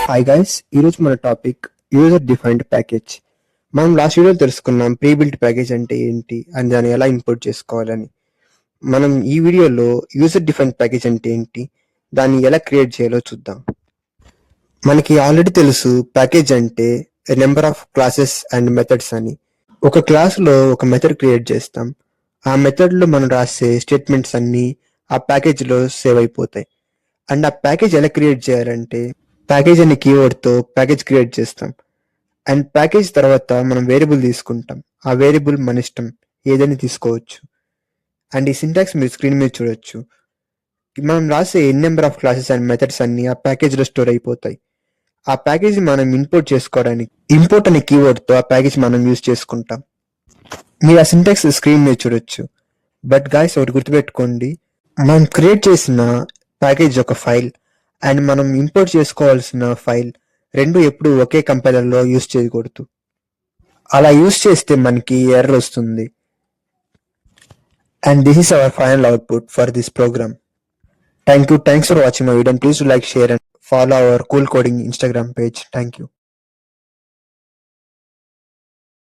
Hi guys, ఈరోజు మన topic user defined package. మనం లాస్ట్ వీడియోలో తెలుసుకున్నాం ప్రీ బిల్ట్ ప్యాకేజ్ అంటే ఏంటి అని దాన్ని ఎలా ఇంపోర్ట్ చేసుకోవాలని. మనం ఈ వీడియోలో యూజర్ డిఫైన్డ్ ప్యాకేజ్ అంటే ఏంటి, దాన్ని ఎలా క్రియేట్ చేయాలో చూద్దాం. మనకి ఆల్రెడీ తెలుసు ప్యాకేజ్ అంటే number of classes and methods అని. ఒక క్లాస్లో ఒక మెథడ్ క్రియేట్ చేస్తాం. ఆ మెథడ్లో మనం రాసే స్టేట్మెంట్స్ అన్నీ ఆ ప్యాకేజ్లో సేవ్ అయిపోతాయి. అండ్ ఆ ప్యాకేజ్ ఎలా క్రియేట్ చేయాలంటే ప్యాకేజ్ అనే కీవర్డ్తో ప్యాకేజ్ క్రియేట్ చేస్తాం. అండ్ ప్యాకేజ్ తర్వాత మనం వేరియబుల్ తీసుకుంటాం. ఆ వేరియబుల్ మన ఇష్టం, ఏదైనా తీసుకోవచ్చు. అండ్ ఈ సింటాక్స్ మీరు స్క్రీన్ మీద చూడొచ్చు. మనం రాసే n number of classes and methods అన్ని ఆ ప్యాకేజ్లో స్టోర్ అయిపోతాయి. ఆ ప్యాకేజ్ మనం ఇంపోర్ట్ చేసుకోవడానికి ఇంపోర్ట్ అనే కీవర్డ్తో ఆ ప్యాకేజ్ మనం యూజ్ చేసుకుంటాం. మీరు ఆ సింటాక్స్ స్క్రీన్ మీద చూడొచ్చు. బట్ గాయ్స్, ఒకటి గుర్తుపెట్టుకోండి, మనం క్రియేట్ చేసిన ప్యాకేజ్ ఒక ఫైల్ అండ్ మనం ఇంపోర్ట్ చేసుకోవాల్సిన ఫైల్ రెండు ఎప్పుడు ఒకే కంపైలర్లో యూజ్ చేయకూడదు. అలా యూజ్ చేస్తే మనకి ఎర్రర్ వస్తుంది. And this is our final output for this program. Thanks for watching my video, and please do like, share and follow our Cool Coding Instagram page. Thank you.